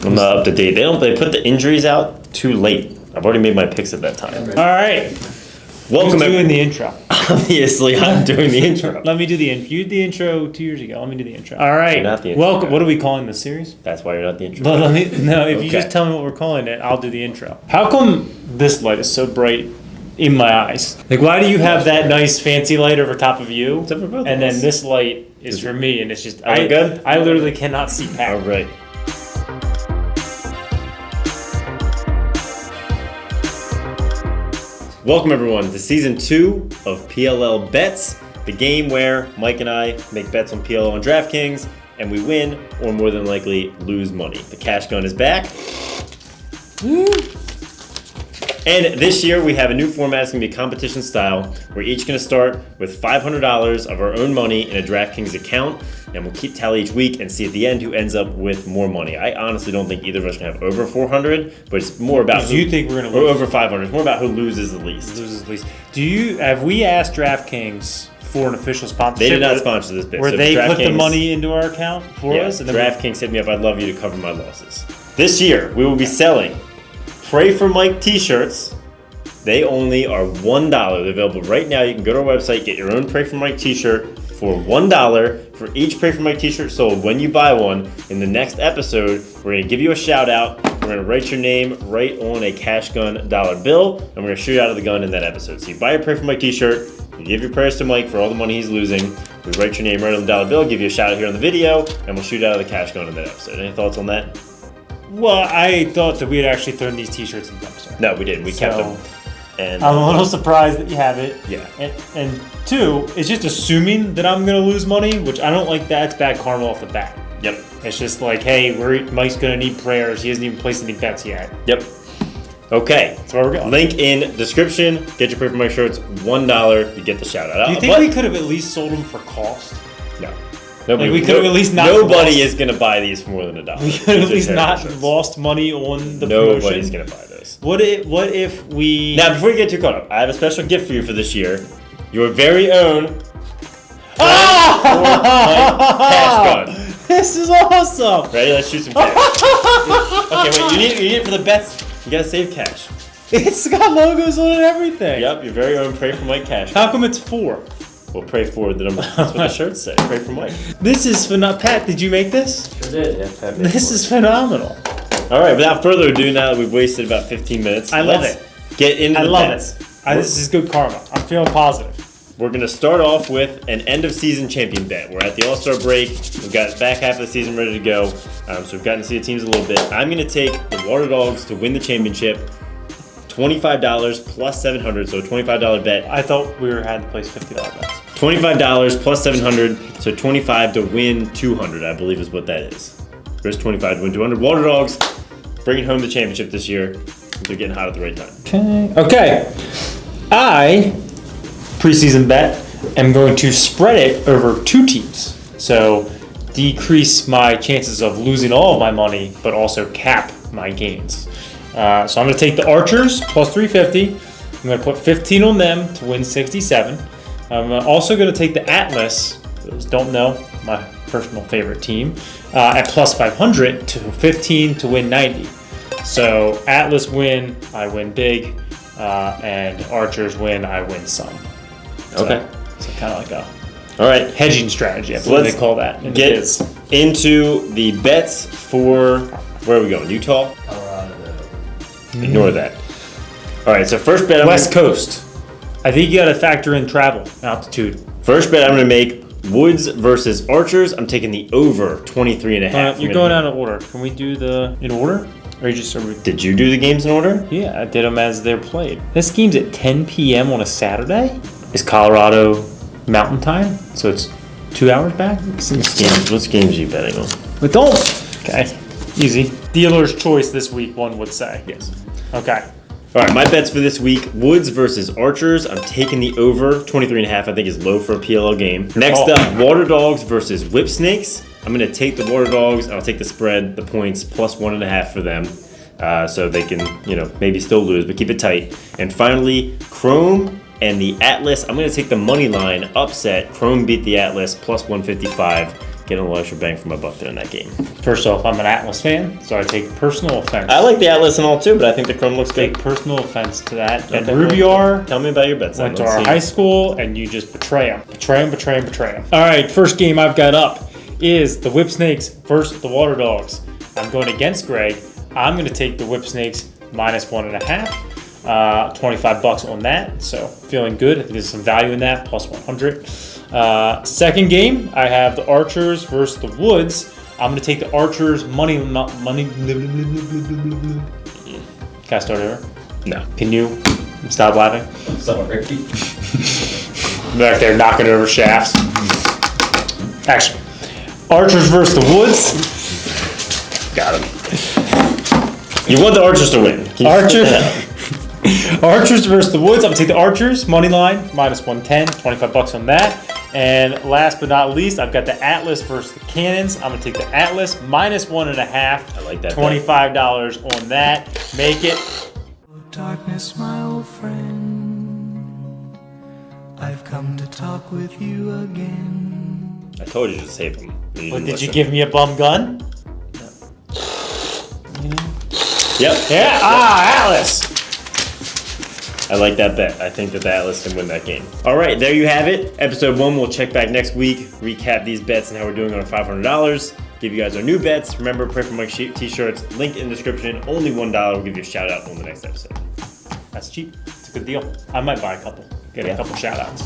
I'm not up to date. They put the injuries out too late. I've already made my picks at that time. All right. Welcome. Who's doing the intro? Obviously, I'm doing the intro. Let me do the intro. You did the intro 2 years ago. Let me do the intro. All right. You're not the intro Welcome. guy. What are we calling this series? That's why you're not the intro. If you just tell me what we're calling it, I'll do the intro. How come this light is so bright in my eyes? Like, why do you have that nice fancy light over top of you? It's over both and of us. then this light is for me, and it's just good? I literally cannot see past. All right. Welcome everyone to season 2 of PLL Bets, the game where Mike and I make bets on PLL on DraftKings, and we win or more than likely lose money. The cash gun is back. And this year we have a new format. It's going to be competition style. We're each going to start with $500 of our own money in a DraftKings account, and we'll keep tally each week and see at the end who ends up with more money. I honestly don't think either of us can have over 400, but it's more about Do you think we're going to or lose? over 500. It's more about who loses the least. Loses the least. Have we asked DraftKings for an official sponsorship? They did not sponsor this bit. Where So they put the DraftKings- money into our account for us? And then DraftKings hit me up. I'd love you to cover my losses. This year, we will be selling Pray for Mike t-shirts. They only are $1. They're available right now. You can go to our website, get your own Pray for Mike t-shirt for $1 for each Pray for Mike t-shirt sold. When you buy one, in the next episode, we're going to give you a shout out. We're going to write your name right on a cash gun dollar bill, and we're going to shoot you out of the gun in that episode. So you buy a Pray for Mike t-shirt, you give your prayers to Mike for all the money he's losing, we write your name right on the dollar bill, give you a shout out here on the video, and we'll shoot out of the cash gun in that episode. Any thoughts on that? Well, I thought that we had actually thrown these t-shirts in the dumpster. No, we didn't. We kept them. And I'm a little surprised that you have it. Yeah. And two, it's just assuming that I'm going to lose money, which I don't like that. It's bad karma off the bat. Yep. It's just like, hey, Mike's going to need prayers. He hasn't even placed any bets yet. Yep. Okay. That's where we're going. Link in description. Get your Pray for Mike shirts. $1. You get the shout out. Do you think we could have at least sold them for cost? No. Nobody, we could have at least not Nobody lost- is going to buy these for more than $1. We could have at least not shirts. lost money on the Nobody's promotion. going to buy those. What if we... Now, before you get too caught up, I have a special gift for you for this year. Your very own cash gun. This is awesome! Ready? Let's shoot some cash. Okay, wait. You need it for the bets. You got to save cash. It's got logos on it and everything. Yep, your very own Pray for Mike cash. How come it's 4? We'll pray for the number. That's what the shirts say. Pray for Mike. This is phenomenal. Pat, did you make this? Sure did. Yeah, This is phenomenal. All right, without further ado, now that we've wasted about 15 minutes, I love let's it. get into the love bets. it. This is good karma. I'm feeling positive. We're going to start off with an end-of-season champion bet. We're at the All-Star break. We've got back half of the season ready to go, so we've gotten to see the teams a little bit. I'm going to take the Water Dogs to win the championship. $25 plus 700, so a $25 bet. I thought we had to place $50 bets. $25 plus 700, so 25 to win 200, I believe is what that is. There's 25 to win 200. Water Dogs bringing home the championship this year. They're getting hot at the right time. Okay. I, preseason bet, am going to spread it over 2 teams. So decrease my chances of losing all of my money, but also cap my gains. So I'm going to take the Archers plus 350. I'm going to put 15 on them to win 67. I'm also going to take the Atlas, for those who don't know, my personal favorite team, at plus 500 to 15 to win 90. So Atlas win, I win big, and Archers win, I win some. Okay. So kind of like a All right. hedging strategy, I So believe let's they call that. in the Get biz. into the bets for, where are we going? Utah? Colorado. Ignore that. All right, so first bet I'm West Coast. I think you got to factor in travel, altitude. First bet I'm going to make Woods versus Archers. I'm taking the over 23.5. You're going out of order. Can we do the in order? Or you just Did you do the games in order? Yeah, I did them as they're played. This game's at 10 p.m. on a Saturday. Is Colorado Mountain Time? So it's 2 hours back? What games are you betting on? But don't. Okay, easy. Dealer's choice this week, one would say. Yes. Okay. All right, my bets for this week, Woods versus Archers. I'm taking the over. 23.5 I think is low for a PLL game. Next up, Water Dogs versus Whipsnakes. I'm going to take the Water Dogs. I'll take the spread, the points, plus 1.5 for them. So they can, maybe still lose, but keep it tight. And finally, Chrome and the Atlas. I'm going to take the money line upset. Chrome beat the Atlas, plus 155 getting a little extra bang for my buck there in that game. First off, I'm an Atlas fan, so I take personal offense. I like the Atlas and all too, but I think the Chrome looks good. Take personal offense to that. Okay, And Rubiar tell me about your bets. went to our high school, and you just betray him. Betray him. All right, first game I've got up is the WHIPSNAKES versus the Water Dogs. I'm going against Greg. I'm going to take the WHIPSNAKES -1.5. 25 bucks on that, so feeling good. I think there's some value in that, plus 100. Second game, I have the Archers versus the Woods. I'm going to take the Archers money. Can I start over? No. Can you stop laughing? Sorry. Back there knocking over shafts. Action. Archers versus the Woods. Got him. You want the Archers to win. Archers versus the Woods. I'm going to take the Archers, money line, -110, 25 bucks on that. And last but not least, I've got the Atlas versus the Cannons. I'm going to take the Atlas, -1.5. I like that. $25 on that. Make it. Darkness, my old friend, I've come to talk with you again. I told you to save him. But did you give me a bum gun? Yep. Yeah, Atlas. I like that bet. I think that the Atlas can win that game. All right, there you have it. Episode 1, we'll check back next week, recap these bets and how we're doing on our $500. Give you guys our new bets. Remember, Pray for Mike t-shirts, linked in the description. Only $1. We'll give you a shout out on the next episode. That's cheap. It's a good deal. I might buy a couple. Get a couple shout outs.